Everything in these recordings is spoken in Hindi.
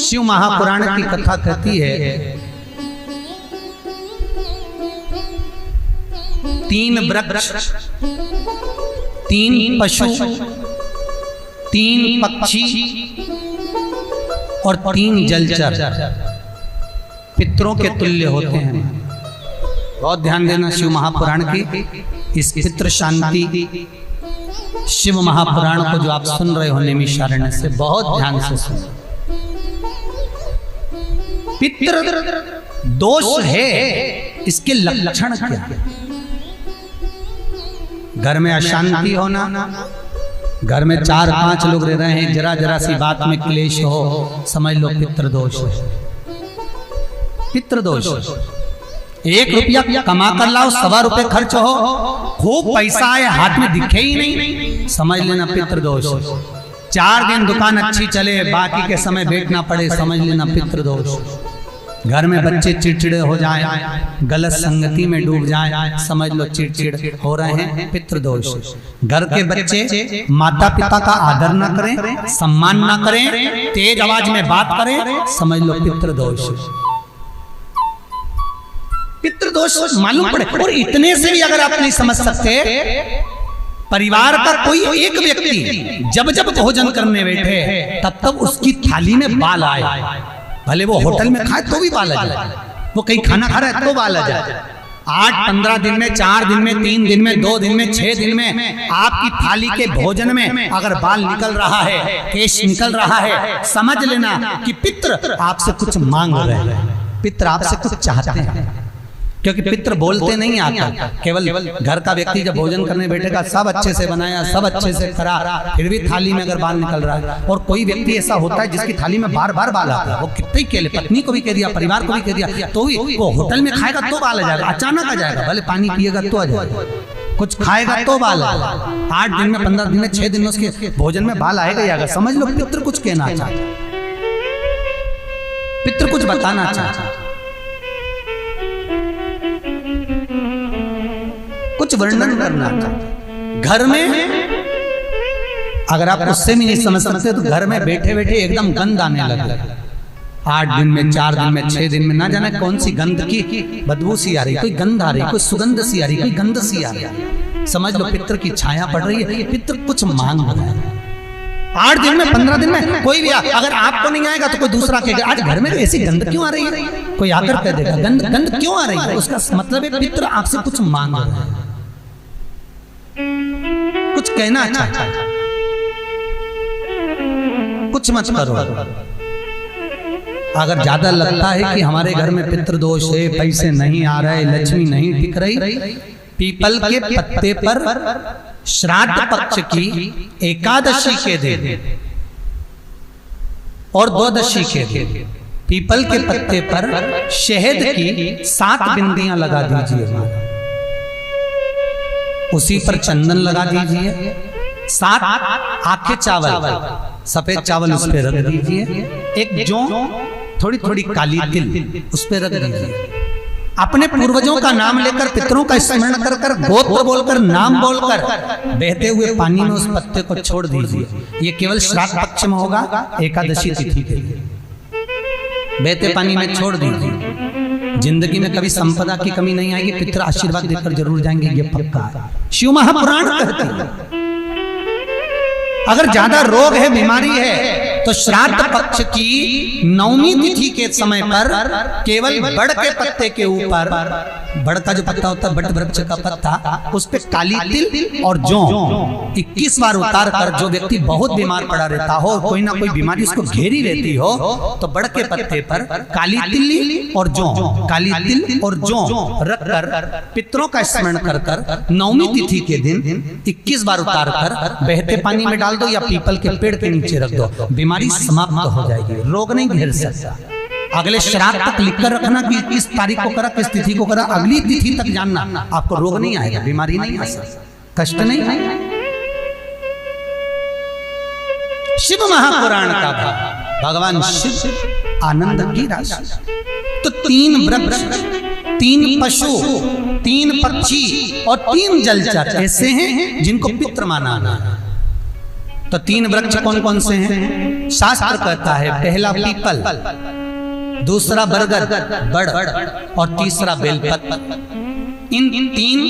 शिव महापुराण की कथा कहती है, 3 वृक्ष, 3 पशु, 3 पक्षी और 3 जलचर पितरों के तुल्य होते हैं। बहुत ध्यान देना शिव महापुराण की इस पितृ शांति शिव महापुराण को जो आप सुन रहे हो नैमिषारण्य से, बहुत ध्यान से सुनो। पितृ दोष है, इसके लक्षण क्या है? घर में अशांति होना, घर में 4-5 लोग रह रहे हैं, जरा जरा सी बात में क्लेश हो, समझ लो पितृदोष है। पितृदोष, 1 रुपया कमा कर लाओ, 1.25 रुपए खर्च हो, खूब पैसा आए हाथ में दिखे ही नहीं, समझ लेना पितृदोष। 4 दिन दुकान अच्छी चले, बाकी के समय बैठना पड़े, समझ लेना पितृदोष। घर में बच्चे चिड़चिड़े हो जाएं, गलत संगति में डूब जाएं, समझ लो चिड़चिड़ हो रहे हैं, पितृदोष। घर के बच्चे माता पिता का आदर ना करें, सम्मान ना करें, तेज आवाज में बात करें, समझ लो पितृदोष। पितृदोष मालूम पड़े। और इतने से भी अगर आप नहीं समझ सकते, परिवार का कोई एक व्यक्ति जब जब भोजन करने बैठे तब तब उसकी थाली में बाल आए, भले वो होटल में खाए तो भी बाल आ जाए, वो कहीं खाना खा रहा है तो बाल आ जाए। 8-15 दिन में, 4 दिन में, 3 दिन में, 2 दिन में, 6 दिन में आपकी थाली के भोजन में अगर बाल निकल रहा है, केश निकल रहा है, समझ लेना कि पितृ आपसे कुछ मांग रहे हैं, पितृ आपसे कुछ चाहते हैं। क्योंकि पितृ बोलते नहीं आता, केवल घर का व्यक्ति जब भोजन करने बैठेगा, सब अच्छे से बनाया, सब अच्छे से करा, फिर भी थाली में अगर बाल निकल रहा है। और कोई व्यक्ति ऐसा होता है जिसकी थाली में बार बार बाल आता है, वो कितने ही केले, पत्नी को भी कह दिया, परिवार को भी कह दिया, तो भी वो होटल में खाएगा तो बाल आ जाएगा, अचानक आ जाएगा, भले पानी पिएगा तो आ जाएगा, कुछ खाएगा तो बाल आएगा। 8 दिन में, 15 दिन में, 6 दिन में उसके भोजन में बाल आएगा ही आएगा। समझ लो पितृ कुछ कहना चाहता, पितृ कुछ बताना चाहता, कुछ वर्णन करना चाहते। घर में अगर आप उससे भी नहीं समझ सकते तो घर में बैठे बैठे एकदम गंध आने लगे। 8 दिन में, 4 दिन में, 6 दिन में, ना जाने कौन सी गंध की बदबू सी आ रही, कोई गंध आ रही, कोई सुगंध सी आ रही, कोई गंध सी आ रही, समझ लो पितृ की छाया पड़ रही है, पितृ कुछ मांग रहा है। 8 दिन में, 15 दिन में कोई भी अगर आपको नहीं आएगा तो कोई दूसरा कहेगा आज घर में ऐसी गंध क्यों आ रही है, कोई आकर कह देगा गंध गंध क्यों आ रही है, उसका मतलब है पितृ आपसे कुछ मांग रहा है, कुछ कहना चाहता है, कुछ मत करो। अगर ज्यादा लगता है कि हमारे घर में पितृदोष है, पैसे नहीं आ रहे, लक्ष्मी नहीं टिक रही, पीपल के पत्ते पर श्राद्ध पक्ष की एकादशी के दिन और द्वादशी के दिन पीपल के पत्ते पर शहद की 7 बिंदियां लगा दीजिए, उसी पर चंदन लगा दीजिए, 7 आखे चावल, सफेद चावल उस पर रख दीजिए, एक जौ, थोड़ी थोड़ी काली तिल उस पर रख दीजिए। अपने पूर्वजों का नाम लेकर, पितरों का स्मरण कर कर, गोत्र बोलकर, नाम बोलकर बहते हुए पानी में उस पत्ते को छोड़ दीजिए। ये केवल श्राद्ध पक्ष में होगा, एकादशी तिथि के लिए बहते पानी में छोड़ दीजिए। जिंदगी में कभी संपदा की कमी नहीं आएगी, पितृ आशीर्वाद देकर जरूर जाएंगे, ये पक्का है। शिव महापुराण कहते हैं अगर ज्यादा रोग है, बीमारी है, तो श्राद्ध पक्ष की 9वीं तिथि के समय पर केवल बड़ के पत्ते के ऊपर, बड़ का जो पत्ता होता है, बट वृक्ष का पत्ता, उस पे काली तिल और जौ 21 बार उतार कर, जो व्यक्ति बहुत बीमार पड़ा रहता हो, कोई ना कोई बीमारी उसको घेरी रहती हो, तो बड़ के पत्ते पर काली तिल और जौ, काली तिल और जौ रख कर पितरों का स्मरण कर कर 9वीं तिथि के दिन 21 बार उतार कर बहते पानी में डाल दो या पीपल के पेड़ के नीचे रख दो, बीमारी समाप्त हो जाएगी, रोग नहीं घेर सकता। अगले श्राद्ध तक लिखकर रखना कि किस तारीख को करा, किस तिथि को करा, अगली तिथि तक जानना, आपको रोग नहीं आएगा, बीमारी नहीं आ सकती, कष्ट नहीं आएगा। शिव महापुराण का भगवान शिव आनंद की राशि। तो 3 वृक्ष, 3 पशु, 3 पक्षी और 3 जलचर ऐसे हैं जिनको पितृ माना है। तो 3 वृक्ष कौन कौन से हैं? शास्त्र कहता है पहला पीपल, दूसरा बरगद बड़ और तीसरा बेलपत्र। इन 3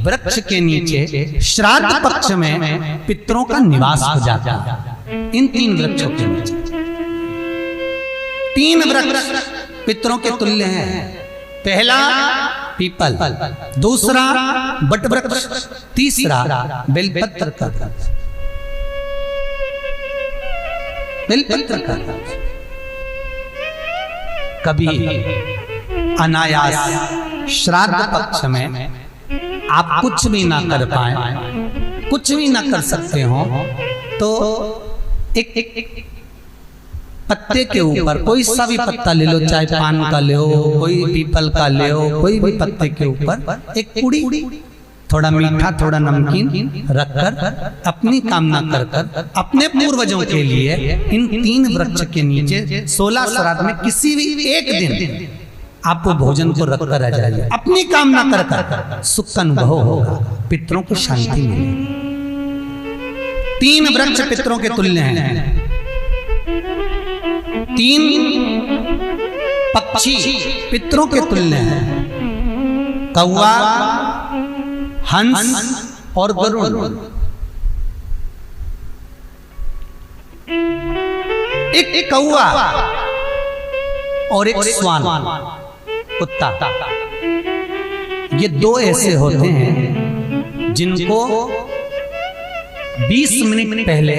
वृक्ष के नीचे श्राद्ध पक्ष में पितरों का निवास हो जाता है। इन 3 वृक्षों के नीचे 3 वृक्ष पितरों के तुल्य हैं। पहला पीपल, दूसरा बट वृक्ष, तीसरा बेलपत्र का वृक्ष। बेलपत्र का वृक्ष कभी अनायास श्राद्ध पक्ष में आप कुछ भी ना कर पाए, कुछ भी ना कर सकते हो, तो एक पत्ते के ऊपर कोई सा भी पत्ता ले लो, चाहे पान का ले हो, कोई पीपल का ले हो, कोई भी पत्ते के ऊपर एक पुड़ी, थोड़ा मीठा थोड़ा नमकीन रखकर अपनी कामना कर अपने पूर्वजों के लिए इन 3 वृक्ष के नीचे 16 श्राद्ध में किसी भी एक दिन आपको भोजन को रखकर आ जाइए। अपनी कामना कर सुख का अनुभव होगा, पितरों को शांति मिलेगी। 3 वृक्ष पितरों के तुल्य हैं। 3 पक्षी पितरों के तुल्य हैं। कौवा, हंस और गरुड़। एक कौवा और एक श्वान, कुत्ता, ये 2 ऐसे होते हैं जिनको 20 मिनट पहले,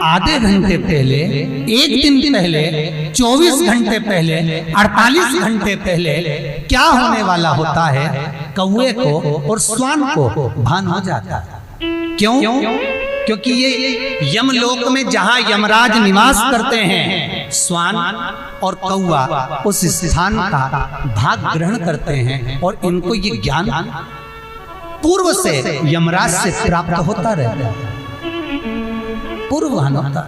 आधे घंटे पहले, 1 दिन पहले, 24 घंटे पहले, 48 घंटे पहले क्या होने वाला होता है कौवे को और श्वान को भान हो जाता है। क्यों? क्योंकि ये यमलोक में जहां यमराज निवास करते हैं, श्वान और कौवा उस स्थान का भाग ग्रहण करते हैं और इनको ये ज्ञान पूर्व से यमराज से प्राप्त होता रहता है। पूर्वभान होता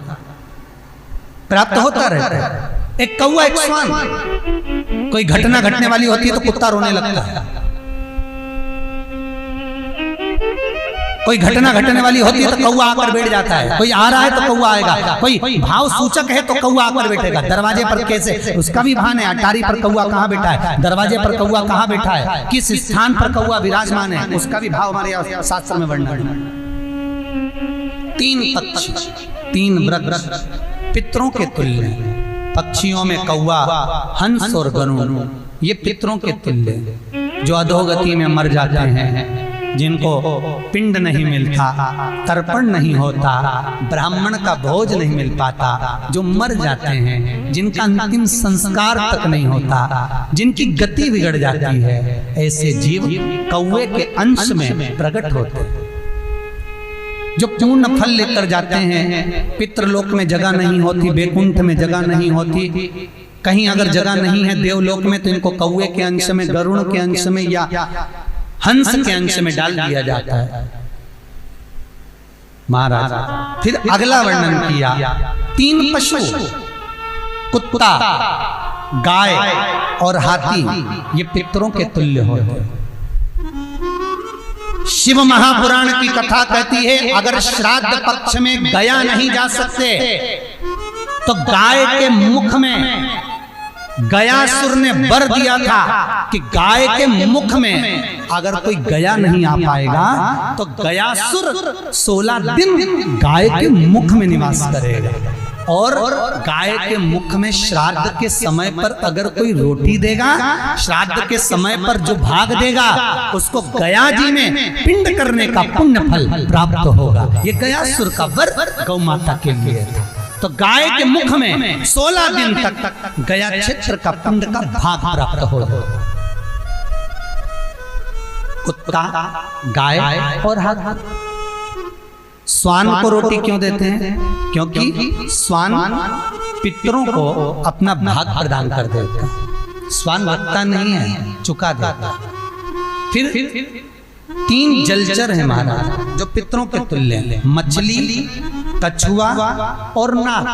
प्राप्त होता रहता है। एक कौवा एक श्वान, कोई घटना घटने वाली होती है तो कुत्ता रोने लगता है, कोई घटना घटने वाली होती है तो कौवा आकर बैठ जाता है, कोई आ रहा है तो कौवा आएगा, कोई भाव सूचक है तो कौवा आकर बैठेगा। दरवाजे पर कैसे, उसका भी भान है, अटारी पर कौवा कहाँ बैठा है, दरवाजे पर कौवा कहाँ बैठा है, किस स्थान पर कौवा विराजमान है, उसका भी भाव हमारे शास्त्र में वर्णन है। 3 पक्षी, 3 वृक्ष पितरों के तुल्य हैं। पक्षियों में कौवा, हंस और गरुड़ ये पितरों के तुल्य, जो अधोगति में मर जाते हैं, जिनको पिंड नहीं मिलता, तर्पण नहीं होता, ब्राह्मण का भोज नहीं मिल पाता, जो मर जाते हैं, जिनका अंतिम संस्कार तक नहीं होता, जिनकी गति बिगड़ जाती है, ऐसे जीव कौवे के अंश में प्रकट होते हैं, जो पूर्ण फल लेकर जाते हैं। पितृलोक में जगह नहीं होती, बैकुंठ में जगह नहीं होती, कहीं अगर जगह नहीं है देवलोक में तो इनको कौवे के अंश में, गरुड़ के अंश में या हंस के अंश में डाल दिया जाता है। महाराज फिर अगला वर्णन किया, 3 पशु, कुत्ता, गाय और हाथी ये पितरों के तुल्य होते हैं। शिव महापुराण की कथा कहती है अगर श्राद्ध पक्ष में गया नहीं जा सकते तो गाय के मुख में गयासुर ने वर दिया था कि गाय के मुख में अगर कोई गया नहीं आ पाएगा तो गयासुर 16 दिन गाय के मुख में निवास करेगा। और गाय के मुख में श्राद्ध के समय पर अगर कोई रोटी देगा, श्राद्ध के समय पर जो भाग देगा उसको गया जी में पिंड करने का पुण्य फल प्राप्त होगा। ये गयासुर का वर गौ माता के लिए था। तो गाय के मुख में 16 दिन तक गया क्षेत्र का पिंड का भाग प्राप्त होगा। कुत्ता, गाय और हाथी। श्वान को रोटी क्यों देते हैं? क्योंकि श्वान पितरों को अपना भाग प्रदान कर देता है। श्वान रखता नहीं है, चुका देता। फिर 3 जलचर है महाराज जो पितरों के तुल्य हैं, मछली, कछुआ और नाग।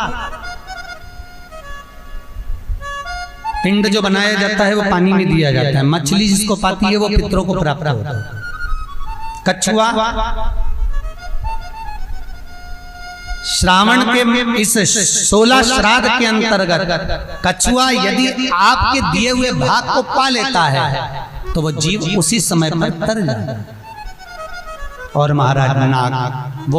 पिंड जो बनाया जाता है वो पानी में दिया जाता है। मछली जिसको पाती है वो पितरों को प्राप्त होता है। कछुआ श्रावण के इस 16 श्राद्ध के अंतर्गत कछुआ यदि आपके दिए हुए भाग को पा लेता है तो वो जीव उसी समय पर तर जाता है। और महाराज नाग वो